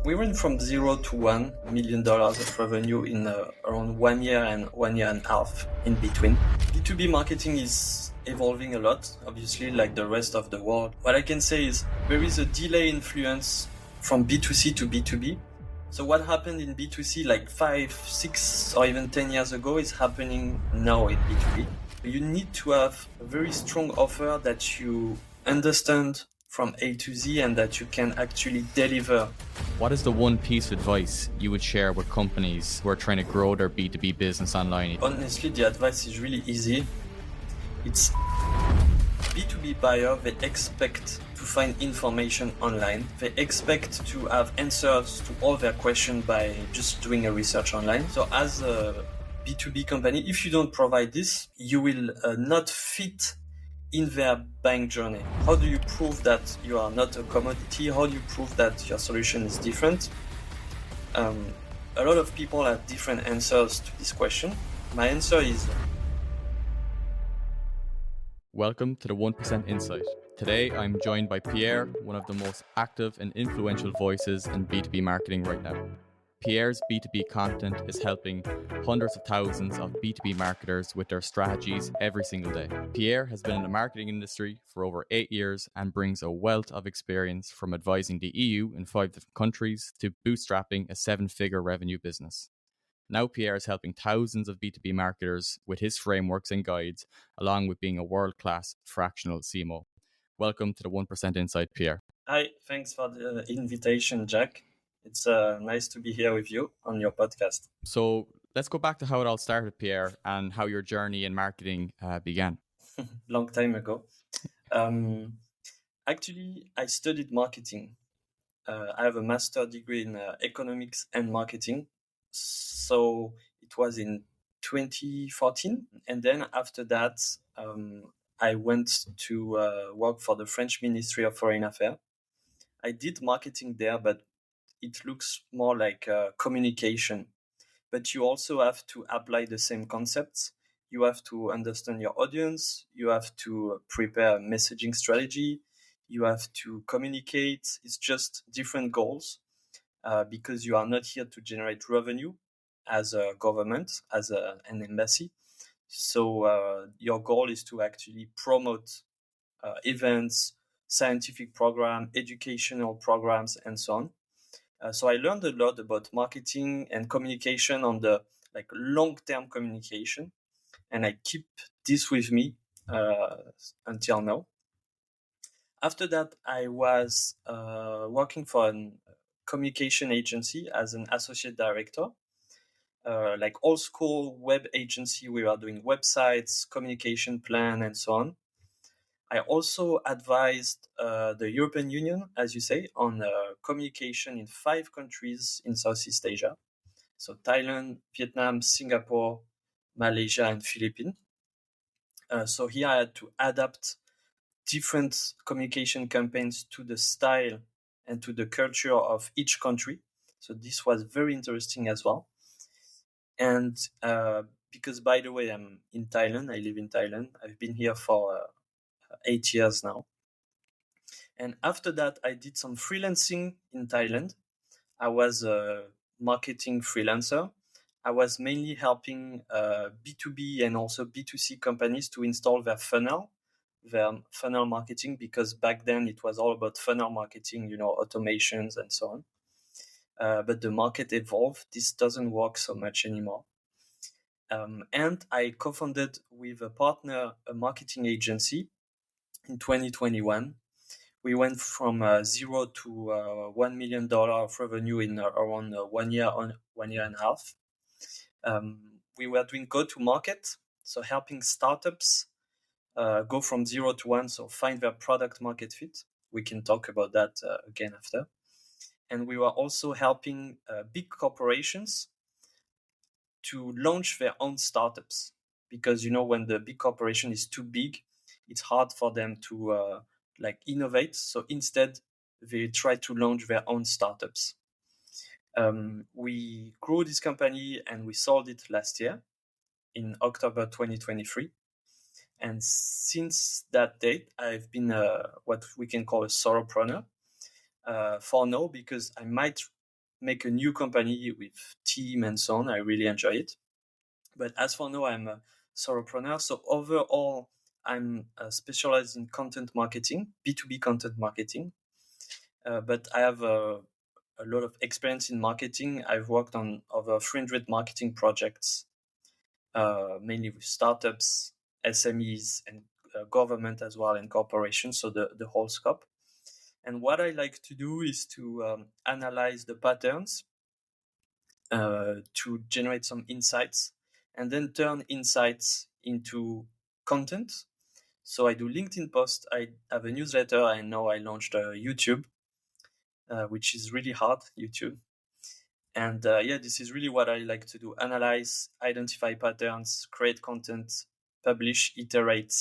We went from $0 to $1 million of revenue in around 1 year and 1 year and a half in between. B2B marketing is evolving a lot, obviously, like the rest of the world. What I can say is there is a delay influence from B2C to B2B. So what happened in B2C like 5, 6, or even 10 years ago is happening now in B2B. You need to have a very strong offer that you understand from A to Z and that you can actually deliver. What is the one piece of advice you would share with companies who are trying to grow their B2B business online? Honestly, the advice is really easy. It's B2B buyer, they expect to find information online. They expect to have answers to all their questions by just doing a research online. So as a B2B company, if you don't provide this, you will not fit in their buying journey. How do you prove that you are not a commodity? How do you prove that your solution is different? A lot of people have different answers to this question. My answer is... Welcome to the 1% Insight. Today, I'm joined by Pierre, one of the most active and influential voices in B2B marketing right now. Pierre's B2B content is helping hundreds of thousands of B2B marketers with their strategies every single day. Pierre has been in the marketing industry for over 8 years and brings a wealth of experience from advising the EU in 5 different countries to bootstrapping a 7-figure revenue business. Now Pierre is helping thousands of B2B marketers with his frameworks and guides, along with being a world-class fractional CMO. Welcome to the 1% Insight, Pierre. Hi, thanks for the invitation, Jack. It's nice to be here with you on your podcast. So let's go back to how it all started, Pierre, and how your journey in marketing began. Long time ago. Actually, I studied marketing. I have a master's degree in economics and marketing. So it was in 2014. And then after that, I went to work for the French Ministry of Foreign Affairs. I did marketing there, but it looks more like communication. But you also have to apply the same concepts. You have to understand your audience. You have to prepare a messaging strategy. You have to communicate. It's just different goals because you are not here to generate revenue as a government, as an embassy. So your goal is to actually promote events, scientific program, educational programs, and so on. So I learned a lot about marketing and communication on the long-term communication, and I keep this with me until now. After that, I was working for a communication agency as an associate director, like old school web agency. We are doing websites, communication plan, and so on. I also advised the European Union, as you say, on communication in 5 countries in Southeast Asia. So Thailand, Vietnam, Singapore, Malaysia, and Philippines. So here I had to adapt different communication campaigns to the style and to the culture of each country. So this was very interesting as well. And because, by the way, I'm in Thailand, I live in Thailand. I've been here for 8 years now. And after that, I did some freelancing in Thailand. I was a marketing freelancer. I was mainly helping B2B and also B2C companies to install their funnel marketing, because back then it was all about funnel marketing, automations and so on. But the market evolved. This doesn't work so much anymore. And I co-founded with a partner a marketing agency in 2021. We went from 0 to $1 million of revenue in around 1 year and a half. We were doing go-to-market, so helping startups go from 0 to 1, so find their product market fit. We can talk about that again after. And we were also helping big corporations to launch their own startups, because when the big corporation is too big, it's hard for them to innovate. So instead, they try to launch their own startups. We grew this company and we sold it last year in October 2023. And since that date, I've been what we can call a solopreneur for now, because I might make a new company with team and so on. I really enjoy it. But as for now, I'm a solopreneur. So overall, I'm specialized in content marketing, B2B content marketing. But I have a lot of experience in marketing. I've worked on over 300 marketing projects, mainly with startups, SMEs, and government as well, and corporations, so the whole scope. And what I like to do is to analyze the patterns to generate some insights and then turn insights into content. So I do LinkedIn posts, I have a newsletter, and now I launched YouTube, which is really hard, YouTube. And yeah, this is really what I like to do: analyze, identify patterns, create content, publish, iterate.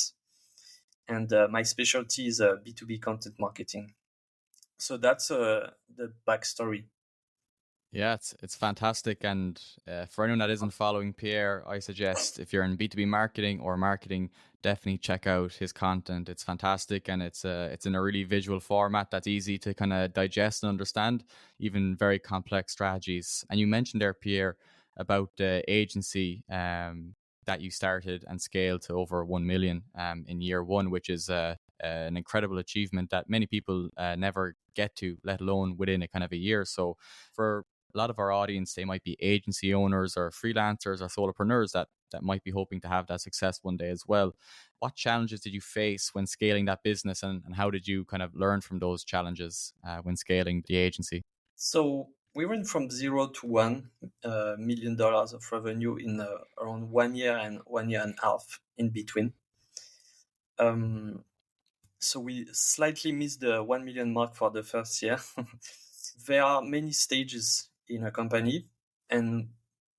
And my specialty is B2B content marketing. So that's the backstory. Yeah, it's fantastic. And for anyone that isn't following Pierre, I suggest if you're in B2B marketing or marketing, definitely check out his content. It's fantastic, and it's in a really visual format that's easy to kind of digest and understand, even very complex strategies. And you mentioned there, Pierre, about the agency that you started and scaled to over 1 million in year one, which is an incredible achievement that many people never get to, let alone within a kind of a year. So for a lot of our audience, they might be agency owners or freelancers or solopreneurs that might be hoping to have that success one day as well. What challenges did you face when scaling that business, and how did you kind of learn from those challenges when scaling the agency? So we went from zero to $1 million of revenue in around 1 year and 1 year and a half in between. So we slightly missed the 1 million mark for the first year. There are many stages in a company, and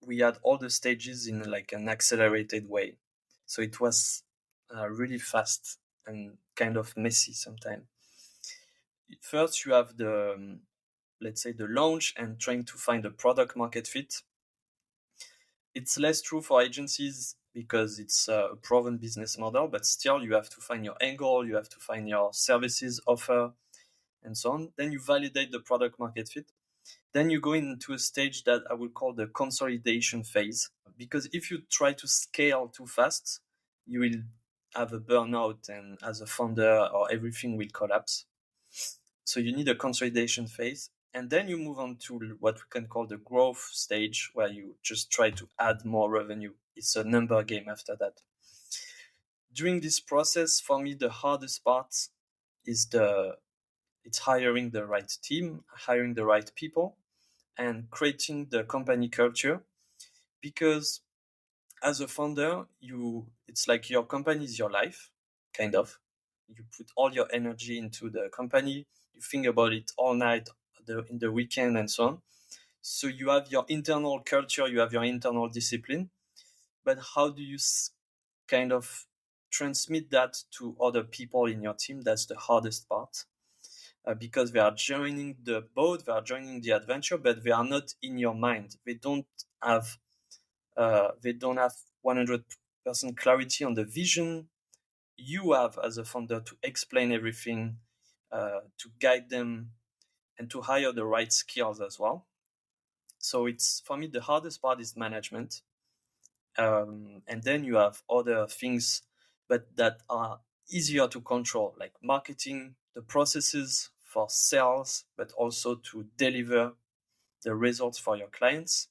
we had all the stages in like an accelerated way. So it was really fast and kind of messy sometimes. First, you have the let's say the launch and trying to find a product market fit. It's less true for agencies because it's a proven business model, but still you have to find your angle, you have to find your services offer, and so on. Then you validate the product market fit. Then you go into a stage that I would call the consolidation phase. Because if you try to scale too fast, you will have a burnout, and as a founder, or everything will collapse. So you need a consolidation phase. And then you move on to what we can call the growth stage, where you just try to add more revenue. It's a number game after that. During this process, for me, the hardest part is it's hiring the right team, hiring the right people, and creating the company culture. Because as a founder, it's like your company is your life, kind of. You put all your energy into the company. You think about it all night, in the weekend, and so on. So you have your internal culture, you have your internal discipline. But how do you kind of transmit that to other people in your team? That's the hardest part. Because they are joining the boat, they are joining the adventure, but they are not in your mind. They don't have 100% clarity on the vision you have as a founder to explain everything, to guide them, and to hire the right skills as well. So it's, for me, the hardest part is management. And then you have other things, but that are easier to control, like marketing, the processes for sales, but also to deliver the results for your clients.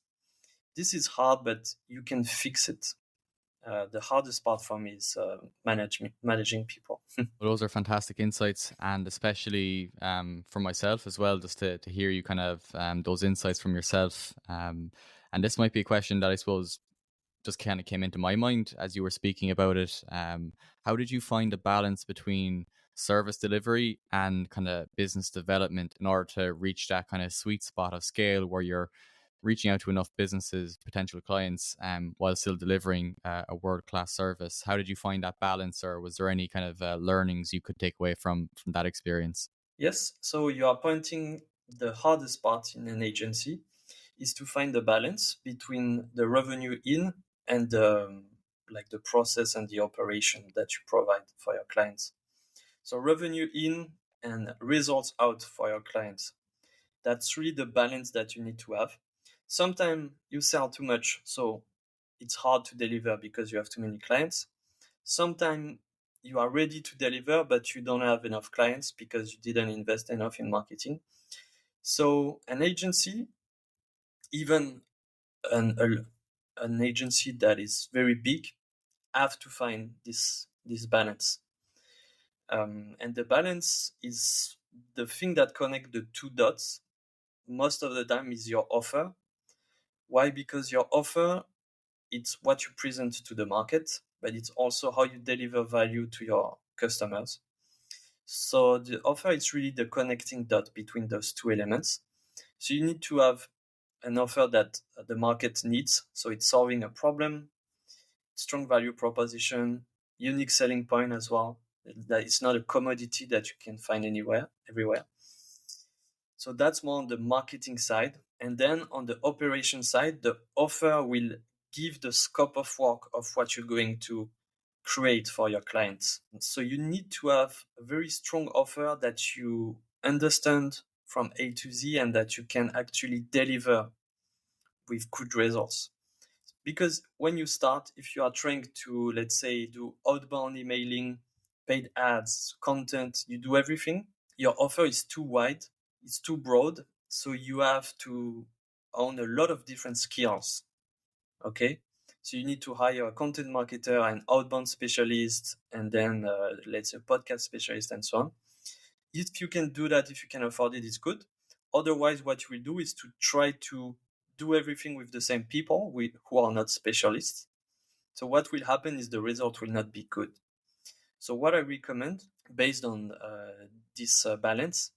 This is hard, but you can fix it. The hardest part for me is managing people. Well, those are fantastic insights, and especially for myself as well, just to hear you kind of those insights from yourself. And this might be a question that I suppose just kind of came into my mind as you were speaking about it. How did you find the balance between service delivery and kind of business development in order to reach that kind of sweet spot of scale where you're reaching out to enough businesses, potential clients, while still delivering a world-class service? How did you find that balance, or was there any kind of learnings you could take away from that experience? Yes, so you are pointing the hardest part in an agency is to find the balance between the revenue in and like the process and the operation that you provide for your clients. So revenue in and results out for your clients. That's really the balance that you need to have. Sometimes you sell too much, so it's hard to deliver because you have too many clients. Sometimes you are ready to deliver, but you don't have enough clients because you didn't invest enough in marketing. So an agency, even an agency that is very big, have to find this balance. And the balance is the thing that connect the two dots most of the time is your offer. Why? Because your offer, it's what you present to the market, but it's also how you deliver value to your customers. So the offer is really the connecting dot between those two elements. So you need to have an offer that the market needs. So it's solving a problem, strong value proposition, unique selling point as well. That it's not a commodity that you can find everywhere. So that's more on the marketing side. And then on the operation side, the offer will give the scope of work of what you're going to create for your clients. So you need to have a very strong offer that you understand from A to Z and that you can actually deliver with good results. Because when you start, if you are trying to, let's say, do outbound emailing, paid ads, content, you do everything, your offer is too wide, it's too broad. So you have to own a lot of different skills. Okay. So you need to hire a content marketer, an outbound specialist, and then let's say podcast specialist and so on. If you can do that, if you can afford it, it's good. Otherwise, what you will do is to try to do everything with the same people who are not specialists. So what will happen is the result will not be good. So what I recommend, based on this balance,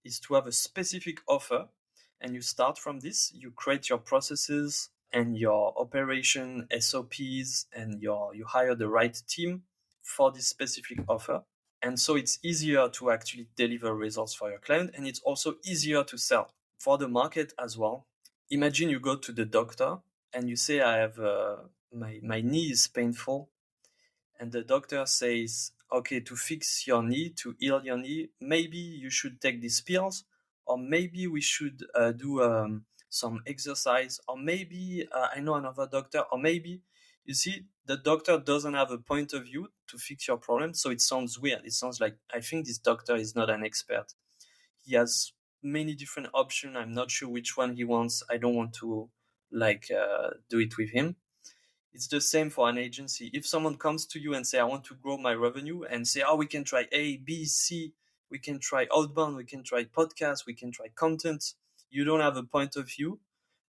is to have a specific offer, and you start from this. You create your processes and your operation SOPs, and you hire the right team for this specific offer. And so it's easier to actually deliver results for your client, and it's also easier to sell for the market as well. Imagine you go to the doctor and you say, I have my knee is painful, and the doctor says, okay, to fix your knee, to heal your knee, maybe you should take these pills, or maybe we should do some exercise, or maybe I know another doctor, or maybe, you see, the doctor doesn't have a point of view to fix your problem. So it sounds weird. It sounds like, I think this doctor is not an expert. He has many different options. I'm not sure which one he wants. I don't want to do it with him. It's the same for an agency. If someone comes to you and say, I want to grow my revenue, and say, oh, we can try A, B, C, we can try outbound, we can try podcast, we can try content. You don't have a point of view.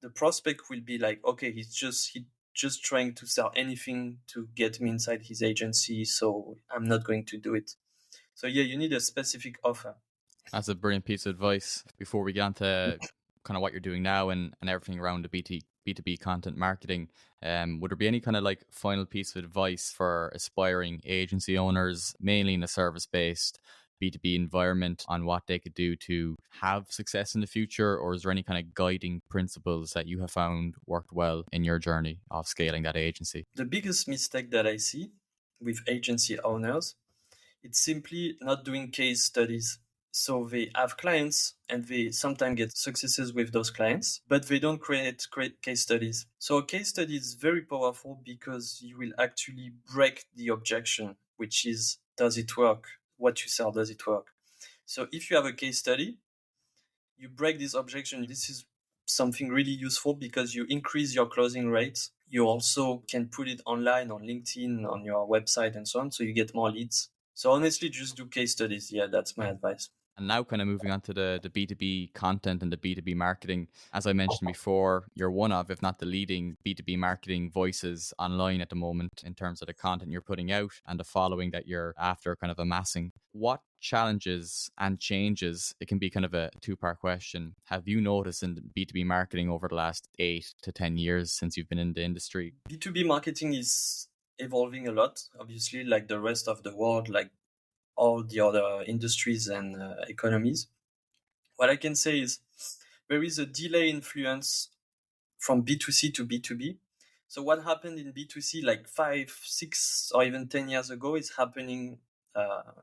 The prospect will be like, okay, he's just trying to sell anything to get me inside his agency. So I'm not going to do it. So yeah, you need a specific offer. That's a brilliant piece of advice. Before we get on to kind of what you're doing now and everything around the B2B content marketing, would there be any kind of like final piece of advice for aspiring agency owners, mainly in a service-based B2B environment, on what they could do to have success in the future? Or is there any kind of guiding principles that you have found worked well in your journey of scaling that agency? The biggest mistake that I see with agency owners, it's simply not doing case studies. So they have clients and they sometimes get successes with those clients, but they don't create case studies. So a case study is very powerful because you will actually break the objection, which is, does it work? What you sell, does it work? So if you have a case study, you break this objection. This is something really useful because you increase your closing rates. You also can put it online on LinkedIn, on your website and so on, so you get more leads. So honestly, just do case studies. Yeah, that's my advice. And now kind of moving on to the B2B content and the B2B marketing. As I mentioned before, you're one of, if not the leading B2B marketing voices online at the moment in terms of the content you're putting out and the following that you're after kind of amassing. What challenges and changes, it can be kind of a two-part question, have you noticed in B2B marketing over the last 8 to 10 years since you've been in the industry? B2B marketing is evolving a lot, obviously, like the rest of the world, like all the other industries and economies. What I can say is there is a delay influence from B2C to B2B. So what happened in B2C like 5, 6, or even 10 years ago is happening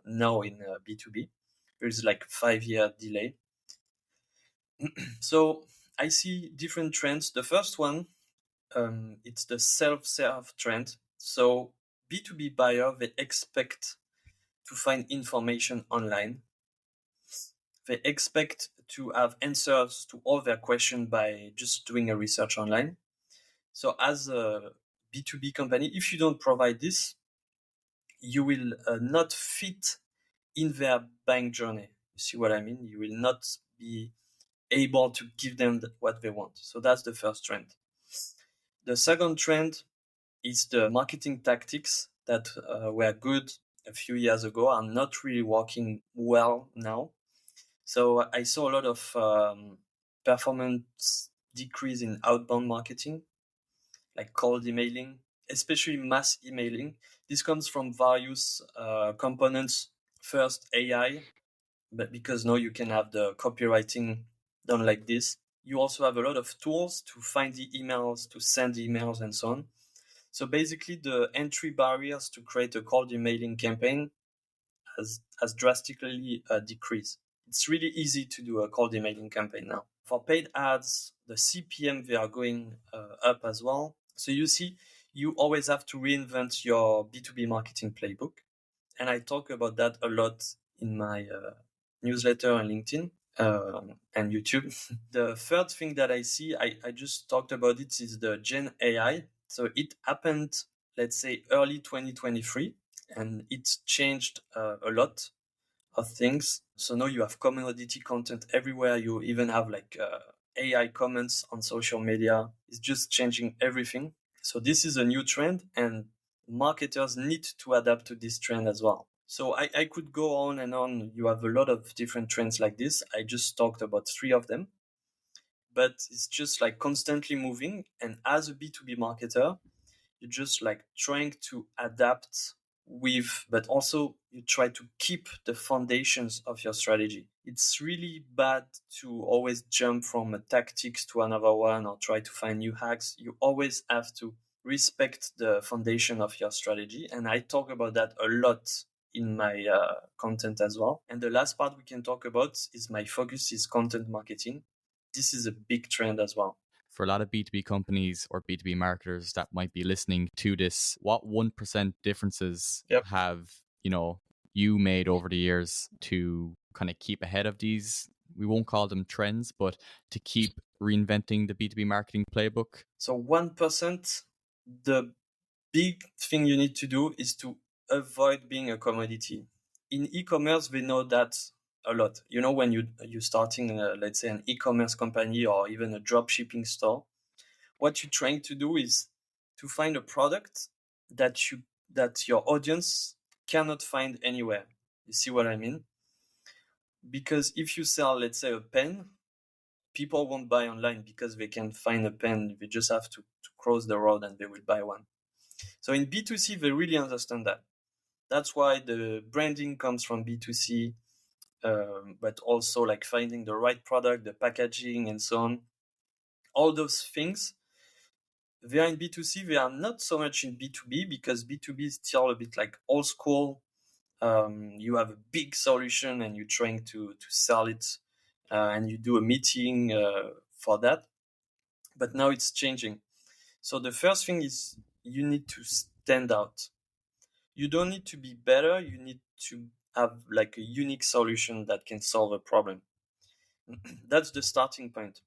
now in B2B. There's like 5-year delay. So I see different trends. The first one, it's the self-serve trend. So B2B buyer, they expect to find information online. They expect to have answers to all their questions by just doing a research online. So as a B2B company, if you don't provide this, you will not fit in their buying journey. You see what I mean? You will not be able to give them what they want. So that's the first trend. The second trend is the marketing tactics that were good a few years ago are not really working well now. So I saw a lot of performance decrease in outbound marketing, like cold emailing, especially mass emailing. This comes from various components. First, AI, but because now you can have the copywriting done like this. You also have a lot of tools to find the emails, to send emails, and so on. So basically, the entry barriers to create a cold emailing campaign has drastically decreased. It's really easy to do a cold emailing campaign now. For paid ads, the CPM, they are going up as well. So you see, you always have to reinvent your B2B marketing playbook. And I talk about that a lot in my newsletter and LinkedIn and YouTube. The third thing that I see, I just talked about it, is the Gen AI. So it happened, let's say, early 2023, and it changed a lot of things. So now you have commodity content everywhere. You even have like AI comments on social media. It's just changing everything. So this is a new trend, and marketers need to adapt to this trend as well. So I could go on and on. You have a lot of different trends like this. I just talked about 3 of them, but it's just like constantly moving. And as a B2B marketer, you're just like trying to adapt with, but also you try to keep the foundations of your strategy. It's really bad to always jump from a tactics to another one or try to find new hacks. You always have to respect the foundation of your strategy. And I talk about that a lot in my content as well. And the last part we can talk about is my focus is content marketing. This is a big trend as well. For a lot of B2B companies or B2B marketers that might be listening to this, what 1% differences have, you made over the years to kind of keep ahead of these? We won't call them trends, but to keep reinventing the B2B marketing playbook? So 1%, the big thing you need to do is to avoid being a commodity. In e-commerce, we know that a lot. When you're starting, let's say, an e-commerce company or even a drop shipping store, what you're trying to do is to find a product that your audience cannot find anywhere. You see what I mean? Because if you sell, let's say, a pen, people won't buy online because they can find a pen. They just have to cross the road and they will buy one. So in B2C, they really understand that. That's why the branding comes from B2C, but also like finding the right product, the packaging, and so on. All those things, they are in B2C. They are not so much in B2B because B2B is still a bit like old school. You have a big solution and you're trying to sell it, and you do a meeting for that. But now it's changing. So the first thing is you need to stand out. You don't need to be better. You need to have like a unique solution that can solve a problem. That's the starting point.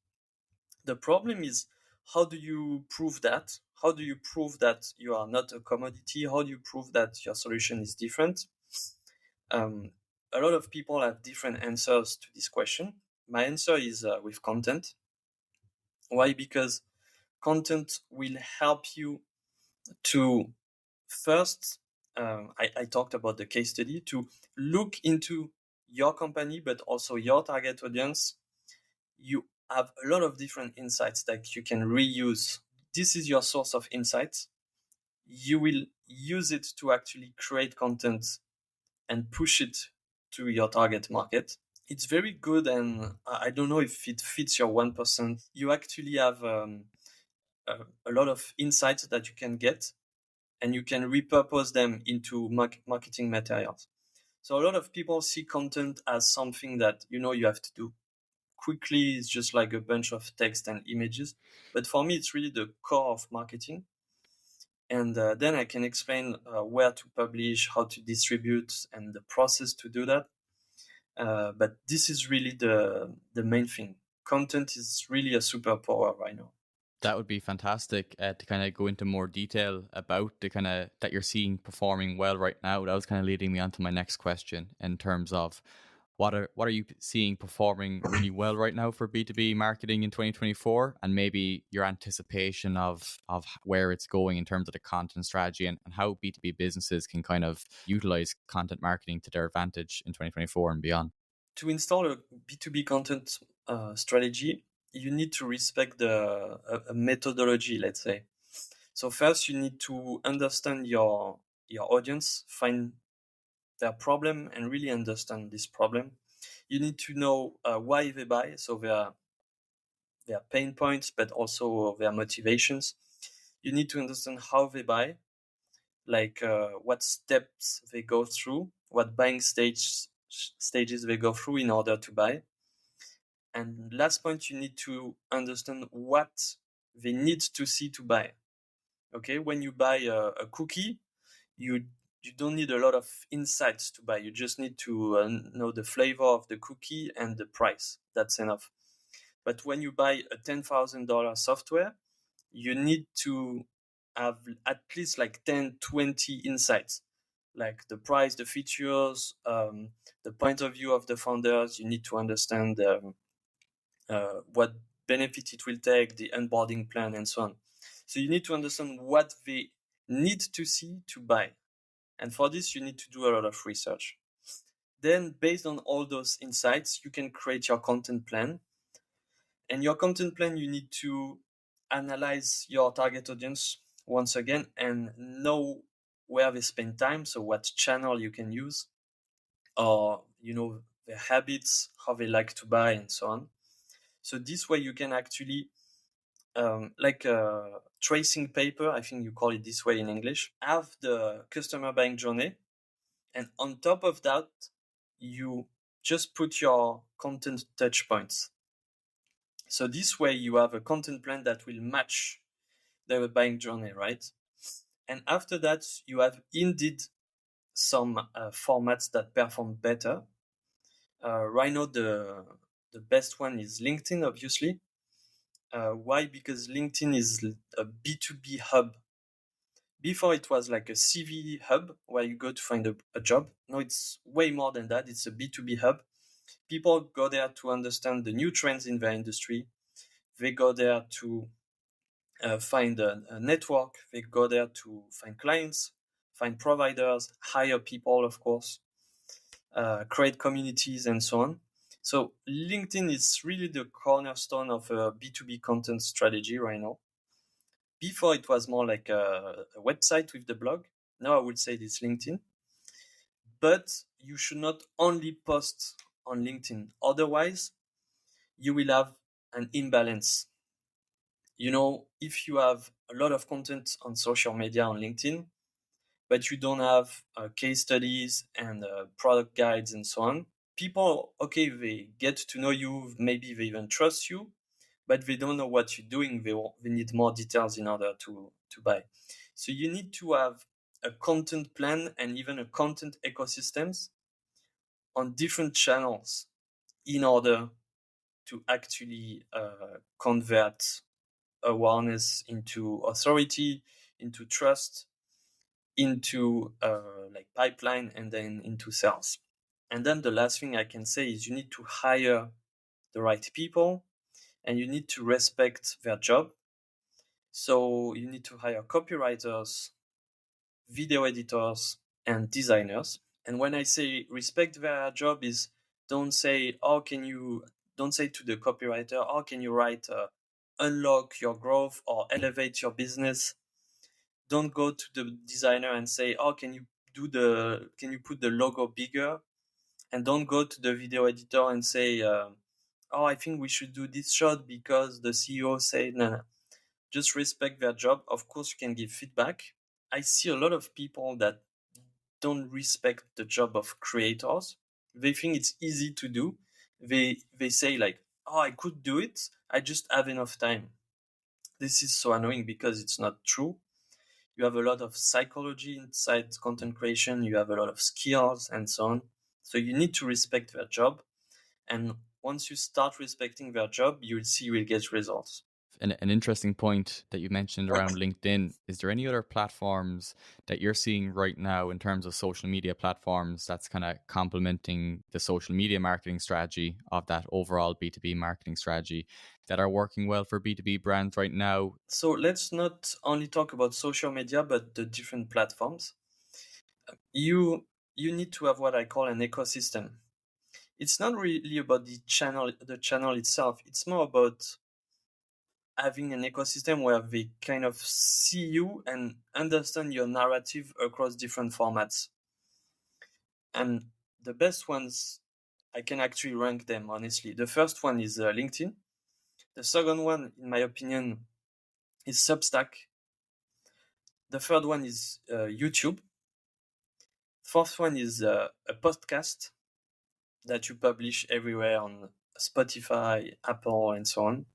The problem is, how do you prove that? How do you prove that you are not a commodity? How do you prove that your solution is different? A lot of people have different answers to this question. My answer is with content. Why? Because content will help you to first, I talked about the case study, to look into your company, but also your target audience. You have a lot of different insights that you can reuse. This is your source of insights. You will use it to actually create content and push it to your target market. It's very good, and I don't know if it fits your 1%. You actually have a lot of insights that you can get, and you can repurpose them into marketing materials. So a lot of people see content as something that you have to do quickly is just like a bunch of text and images. But for me, it's really the core of marketing. And then I can explain where to publish, how to distribute, and the process to do that. But this is really the main thing. Content is really a superpower right now. That would be fantastic to kind of go into more detail about the kind of that you're seeing performing well right now. That was kind of leading me on to my next question in terms of what are you seeing performing really well right now for B2B marketing in 2024, and maybe your anticipation of where it's going in terms of the content strategy, and how B2B businesses can kind of utilize content marketing to their advantage in 2024 and beyond. To install a B2B content strategy, you need to respect a methodology, let's say. So first, you need to understand your audience, find their problem, and really understand this problem. You need to know why they buy, so their pain points, but also their motivations. You need to understand how they buy, like what steps they go through, what buying stages they go through in order to buy. And last point, you need to understand what they need to see to buy. Okay, when you buy a cookie, you don't need a lot of insights to buy. You just need to know the flavor of the cookie and the price. That's enough. But when you buy a $10,000 software, you need to have at least like 10, 20 insights, like the price, the features, the point of view of the founders. You need to understand what benefit it will take, the onboarding plan, and so on. So you need to understand what they need to see to buy. And for this, you need to do a lot of research. Then, based on all those insights, you can create your content plan. And your content plan, you need to analyze your target audience once again and know where they spend time, so what channel you can use, or their habits, how they like to buy, and so on. So this way you can actually like a tracing paper, I think you call it this way in English, have the customer buying journey, and on top of that you just put your content touch points. So this way you have a content plan that will match the buying journey, right? And after that you have indeed some formats that perform better. Right now the best one is LinkedIn, obviously. Why? Because LinkedIn is a B2B hub. Before it was like a CV hub where you go to find a job. Now it's way more than that. It's a B2B hub. People go there to understand the new trends in their industry. They go there to find a network. They go there to find clients, find providers, hire people, of course, create communities, and so on. So LinkedIn is really the cornerstone of a B2B content strategy right now. Before it was more like a website with the blog. Now I would say it's LinkedIn. But you should not only post on LinkedIn. Otherwise, you will have an imbalance. If you have a lot of content on social media on LinkedIn, but you don't have case studies and product guides and so on, people, okay, they get to know you, maybe they even trust you, but they don't know what you're doing. They need more details in order to buy. So you need to have a content plan and even a content ecosystems on different channels in order to actually convert awareness into authority, into trust, into like pipeline, and then into sales. And then the last thing I can say is you need to hire the right people and you need to respect their job. So you need to hire copywriters, video editors, and designers. And when I say respect their job is don't say to the copywriter, how can you write unlock your growth or elevate your business. Don't go to the designer and say, can you put the logo bigger? And don't go to the video editor and say, I think we should do this shot because the CEO said, no. Just respect their job. Of course, you can give feedback. I see a lot of people that don't respect the job of creators. They think it's easy to do. They say like, oh, I could do it, I just have enough time. This is so annoying because it's not true. You have a lot of psychology inside content creation, you have a lot of skills and so on. So you need to respect their job. And once you start respecting their job, you will see you will get results. An interesting point that you mentioned around LinkedIn. Is there any other platforms that you're seeing right now in terms of social media platforms that's kind of complementing the social media marketing strategy of that overall B2B marketing strategy that are working well for B2B brands right now? So let's not only talk about social media, but the different platforms. You you need to have what I call an ecosystem. It's not really about the channel itself. It's more about having an ecosystem where they kind of see you and understand your narrative across different formats. And the best ones, I can actually rank them honestly. The first one is LinkedIn. The second one, in my opinion, is Substack. The third one is YouTube. Fourth one is a podcast that you publish everywhere on Spotify, Apple, and so on.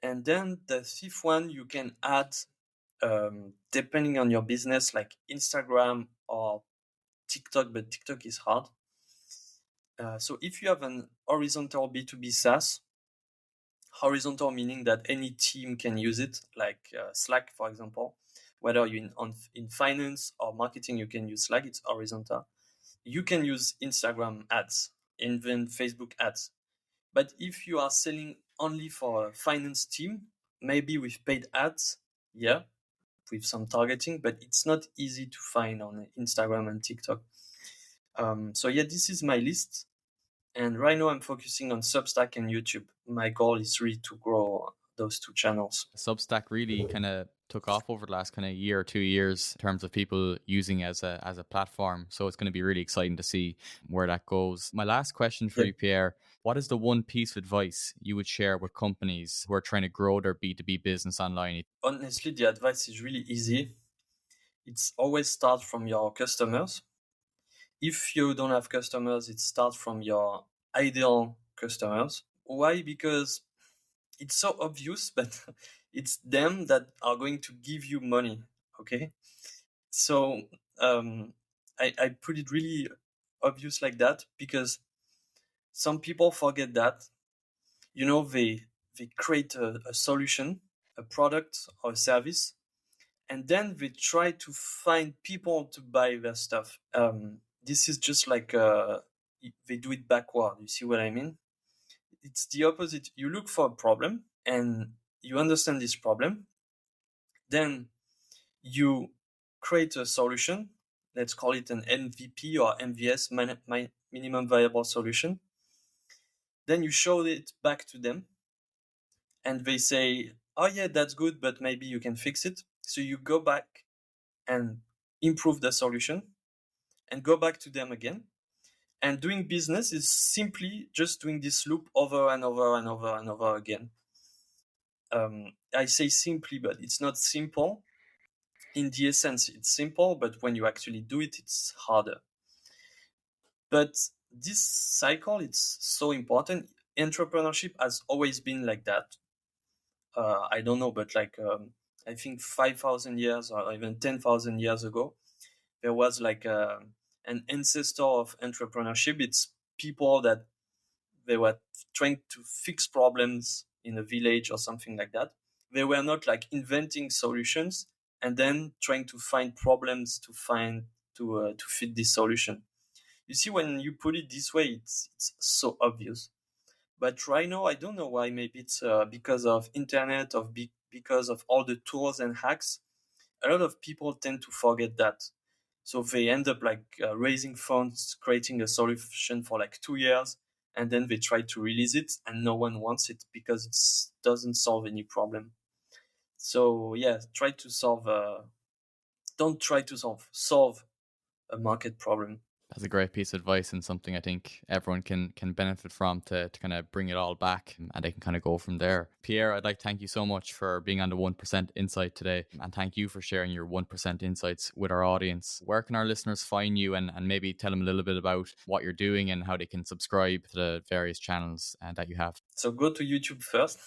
And then the fifth one you can add, depending on your business, like Instagram or TikTok, but TikTok is hard. So if you have an horizontal B2B SaaS, horizontal meaning that any team can use it, like Slack, for example, whether you're in finance or marketing, you can use Slack, it's horizontal. You can use Instagram ads, even Facebook ads. But if you are selling only for a finance team, maybe with paid ads, yeah, with some targeting, but it's not easy to find on Instagram and TikTok. So yeah, this is my list. And right now I'm focusing on Substack and YouTube. My goal is really to grow those two channels. Substack really kind of took off over the last kind of year or 2 years in terms of people using it as a platform. So it's going to be really exciting to see where that goes. My last question for Yeah. you, Pierre, what is the one piece of advice you would share with companies who are trying to grow their B2B business online? Honestly, the advice is really easy. It's always start from your customers. If you don't have customers, it starts from your ideal customers. Why? Because it's so obvious, but it's them that are going to give you money. Okay. So I put it really obvious like that because some people forget that. They create a solution, a product or a service, and then they try to find people to buy their stuff. This is just like they do it backward. You see what I mean? It's the opposite. You look for a problem and you understand this problem. Then you create a solution. Let's call it an MVP or MVS, minimum viable solution. Then you show it back to them and they say, oh yeah, that's good, but maybe you can fix it. So you go back and improve the solution and go back to them again. And doing business is simply just doing this loop over and over and over and over again. I say simply, but it's not simple. In the essence, it's simple, but when you actually do it, it's harder. But this cycle, it's so important. Entrepreneurship has always been like that. I don't know, but I think 5,000 years or even 10,000 years ago, there was like an ancestor of entrepreneurship. It's people that they were trying to fix problems in a village or something like that. They were not like inventing solutions and then trying to find problems to fit this solution. You see, when you put it this way, it's so obvious. But right now, I don't know why. Maybe it's because of internet, because of all the tools and hacks. A lot of people tend to forget that. So they end up like raising funds, creating a solution for like 2 years, and then they try to release it, and no one wants it because it doesn't solve any problem. So yeah, try to solve. Don't try to solve a market problem. That's a great piece of advice and something I think everyone can benefit from to kind of bring it all back and they can kind of go from there. Pierre, I'd like to thank you so much for being on the 1% Insight today. And thank you for sharing your 1% insights with our audience. Where can our listeners find you and maybe tell them a little bit about what you're doing and how they can subscribe to the various channels that you have? So go to YouTube first.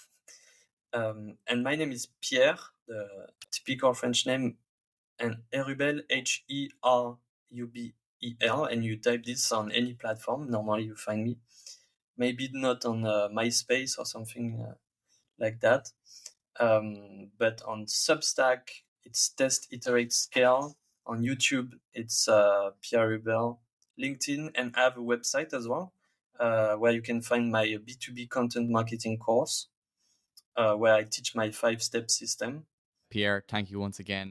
And my name is Pierre, the typical French name, and Herubel, Herubel, and you type this on any platform. Normally you find me. Maybe not on MySpace or something like that. But on Substack, it's Test, Iterate, Scale. On YouTube, it's Pierre Herubel. LinkedIn, and I have a website as well, where you can find my B2B content marketing course, where I teach my 5-step system. Pierre, thank you once again.